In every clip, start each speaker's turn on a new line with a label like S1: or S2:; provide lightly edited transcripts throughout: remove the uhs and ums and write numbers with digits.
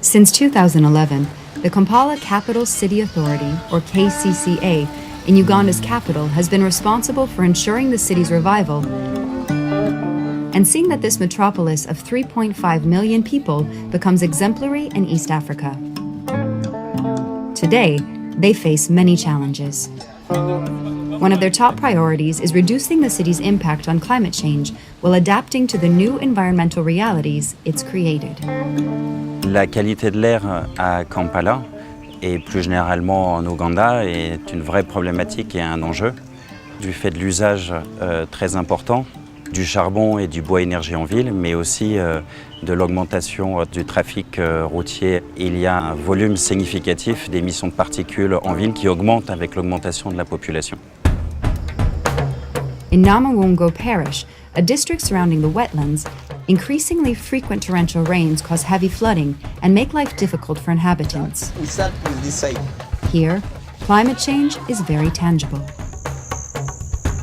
S1: Since 2011, the Kampala Capital City Authority, or KCCA, in Uganda's capital has been responsible for ensuring the city's revival and seeing that this metropolis of 3.5 million people becomes exemplary in East Africa. Today, they face many challenges. One of their top priorities is reducing the city's impact on climate change while adapting to the new environmental realities it's created.
S2: La qualité de l'air à Kampala et plus généralement en Ouganda est une vraie problématique et un enjeu du fait de l'usage très important du charbon et du bois énergie en ville, mais aussi de l'augmentation du trafic routier. Il y a un volume significatif d'émissions de particules en ville qui augmente avec l'augmentation de la population.
S1: In Namawongo Parish, a district surrounding the wetlands, increasingly frequent torrential rains cause heavy flooding and make life difficult for inhabitants.
S3: We start with this side.
S1: Here, climate change is very tangible.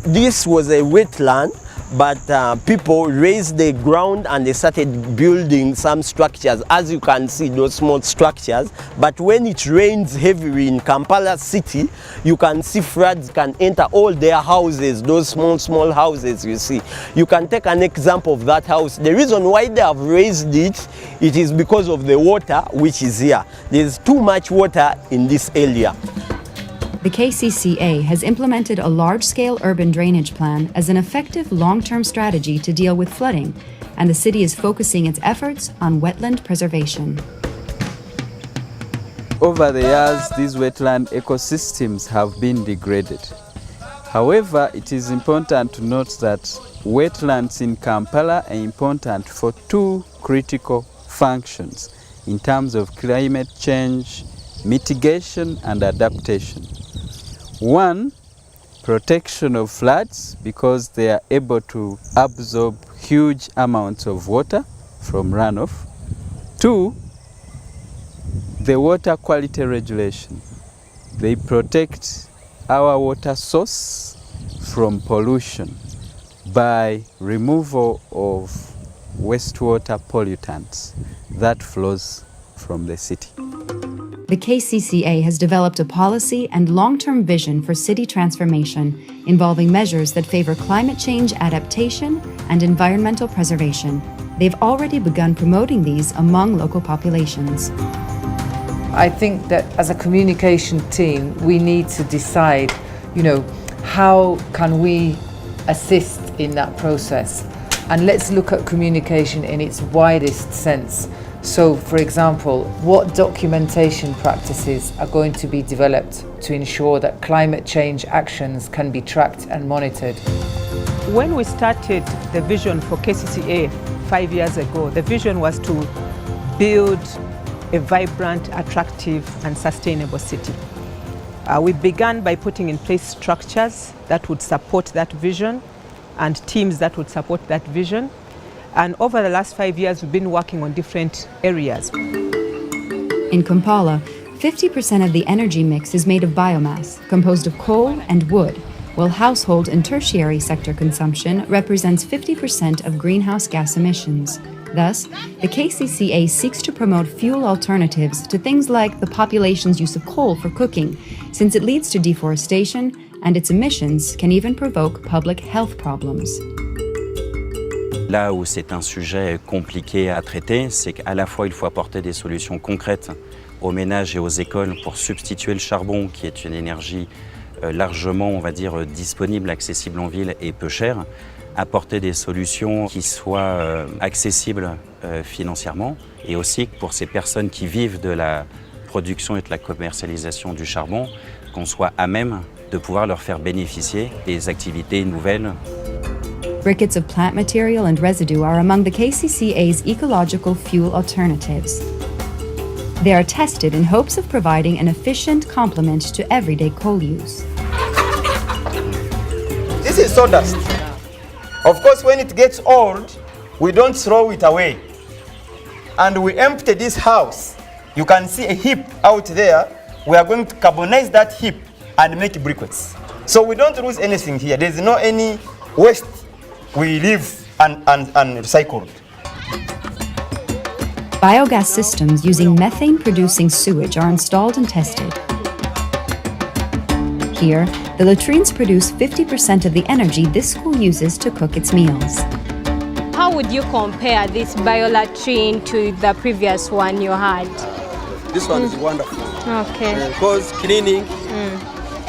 S3: This was a wetland, but people raised the ground and they started building some structures. As you can see, those small structures. But when it rains heavily in Kampala city, you can see floods can enter all their houses, those small houses you see. You can take an example of that house. The reason why they have raised it, it is because of the water which is here. There's too much water in this area.
S1: The KCCA has implemented a large-scale urban drainage plan as an effective long-term strategy to deal with flooding, and the city is focusing its efforts on wetland preservation.
S4: Over the years, these wetland ecosystems have been degraded. However, it is important to note that wetlands in Kampala are important for two critical functions in terms of climate change, mitigation and adaptation. One, protection of floods because they are able to absorb huge amounts of water from runoff. Two, the water quality regulation. They protect our water source from pollution by removal of wastewater pollutants that flows from the city.
S1: The KCCA has developed a policy and long-term vision for city transformation involving measures that favor climate change adaptation and environmental preservation. They've already begun promoting these among local populations.
S5: I think that as a communication team, we need to decide, how can we assist in that process? And let's look at communication in its widest sense. So, for example, what documentation practices are going to be developed to ensure that climate change actions can be tracked and monitored?
S6: When we started the vision for KCCA 5 years ago, the vision was to build a vibrant, attractive and sustainable city. We began by putting in place structures that would support that vision and teams that would support that vision. And over the last 5 years, we've been working on different areas.
S1: In Kampala, 50% of the energy mix is made of biomass, composed of coal and wood, while household and tertiary sector consumption represents 50% of greenhouse gas emissions. Thus, the KCCA seeks to promote fuel alternatives to things like the population's use of coal for cooking, since it leads to deforestation and its emissions can even provoke public health problems.
S2: Là où c'est un sujet compliqué à traiter, c'est qu'à la fois il faut apporter des solutions concrètes aux ménages et aux écoles pour substituer le charbon, qui est une énergie largement, on va dire, disponible, accessible en ville et peu chère, apporter des solutions qui soient accessibles financièrement, et aussi pour ces personnes qui vivent de la production et de la commercialisation du charbon, qu'on soit à même de pouvoir leur faire bénéficier des activités nouvelles.
S1: Briquettes of plant material and residue are among the KCCA's ecological fuel alternatives. They are tested in hopes of providing an efficient complement to everyday coal use.
S7: This is sawdust. Of course, when it gets old, we don't throw it away. And we empty this house. You can see a heap out there. We are going to carbonize that heap and make briquettes. So we don't lose anything here. There's no any waste. We leave and recycled.
S1: Biogas systems using methane-producing sewage are installed and tested. Here, the latrines produce 50% of the energy this school uses to cook its meals.
S8: How would you compare this biolatrine to the previous one you had?
S9: This one is wonderful.
S8: Okay.
S9: Because cleaning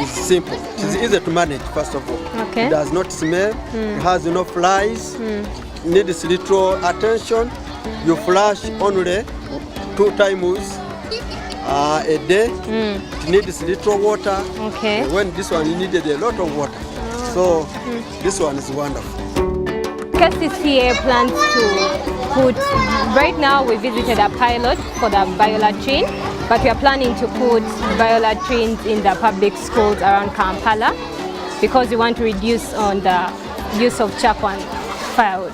S9: is simple. It is easy to manage, first of all.
S8: Okay.
S9: It does not smell. It has no flies. Needs little attention. You flush only 2 times a day. It needs little water.
S8: Okay.
S9: When this one needed a lot of water. So this one is wonderful.
S8: KCCA plans to put, right now we visited a pilot for the biolatrine, but we are planning to put biolatrines in the public schools around Kampala because we want to reduce on the use of charcoal and firewood.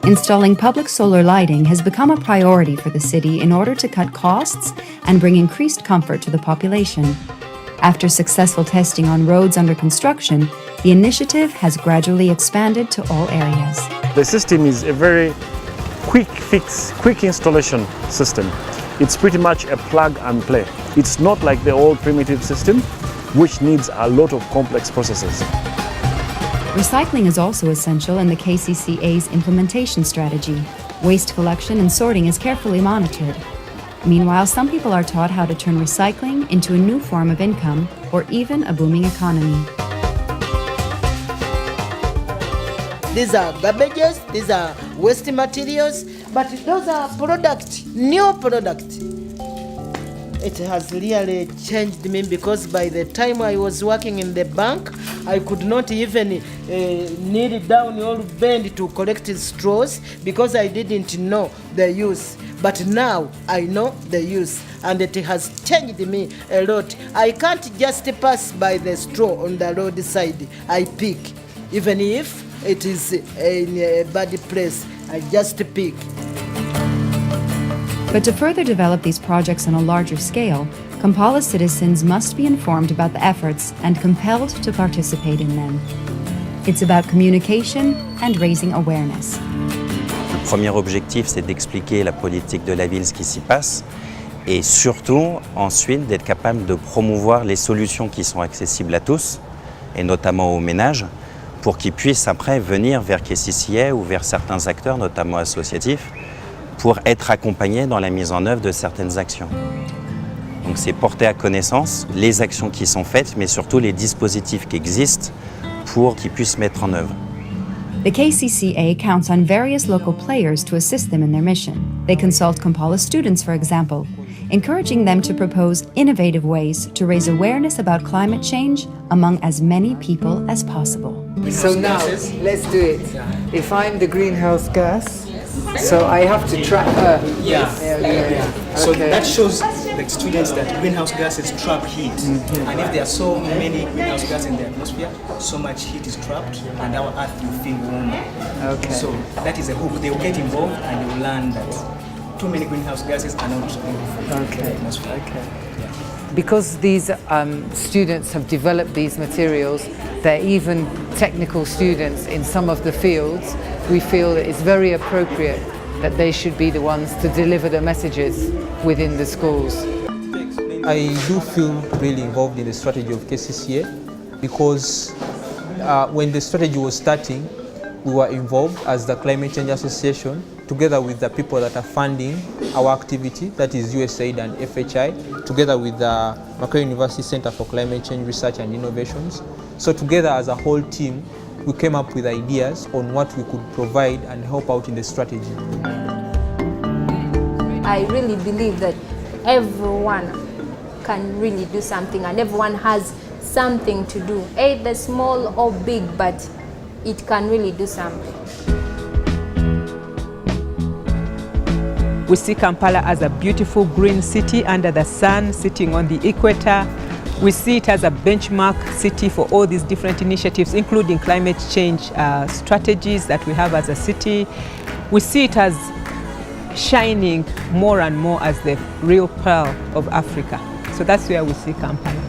S1: Installing public solar lighting has become a priority for the city in order to cut costs and bring increased comfort to the population. After successful testing on roads under construction, the initiative has gradually expanded to all areas.
S10: The system is a very quick fix, quick installation system. It's pretty much a plug and play. It's not like the old primitive system, which needs a lot of complex processes.
S1: Recycling is also essential in the KCCA's implementation strategy. Waste collection and sorting is carefully monitored. Meanwhile, some people are taught how to turn recycling into a new form of income or even a booming economy.
S11: These are garbages, these are waste materials, but those are products, new products. It has really changed me because by the time I was working in the bank, I could not even kneel down or bend to collect straws because I didn't know the use. But now I know the use and it has changed me a lot. I can't just pass by the straw on the roadside. I pick. Even if it is in a bad place, I just pick.
S1: But to further develop these projects on a larger scale, Kampala citizens must be informed about the efforts and compelled to participate in them. It's about communication and raising awareness.
S2: Le premier objectif, c'est d'expliquer la politique de la ville, ce qui s'y passe, et surtout, ensuite, d'être capable de promouvoir les solutions qui sont accessibles à tous, et notamment aux ménages, pour qu'ils puissent après venir vers KCCA ou vers certains acteurs, notamment associatifs, pour être accompagnés dans la mise en œuvre de certaines actions. Donc c'est porter à connaissance les actions qui sont faites, mais surtout les dispositifs qui existent pour qu'ils puissent mettre en œuvre.
S1: The KCCA counts on various local players to assist them in their mission. They consult Kampala students, for example, encouraging them to propose innovative ways to raise awareness about climate change among as many people as possible.
S5: So now, let's do it. If I'm the greenhouse gas, so I have to track her.
S12: Yeah. So
S5: Okay.
S12: that shows the students that greenhouse gases trap heat. And if there are so many greenhouse gases in the atmosphere, so much heat is trapped and our earth will feel warmer.
S5: Okay.
S12: So that is a hook. They will get involved and they will learn that too many greenhouse gases are not good for the atmosphere.
S5: Okay. Because these students have developed these materials, they're even technical students in some of the fields, we feel that it's very appropriate that they should be the ones to deliver the messages within the schools.
S13: I do feel really involved in the strategy of KCCA because when the strategy was starting, we were involved as the Climate Change Association together with the people that are funding our activity, that is USAID and FHI, together with the Macquarie University Center for Climate Change Research and Innovations. So together as a whole team, we came up with ideas on what we could provide and help out in the strategy.
S8: I really believe that everyone can really do something and everyone has something to do, either small or big, but it can really do something.
S6: We see Kampala as a beautiful green city under the sun, sitting on the equator. We see it as a benchmark city for all these different initiatives, including climate change strategies that we have as a city. We see it as shining more and more as the real pearl of Africa. So that's where we see Kampala.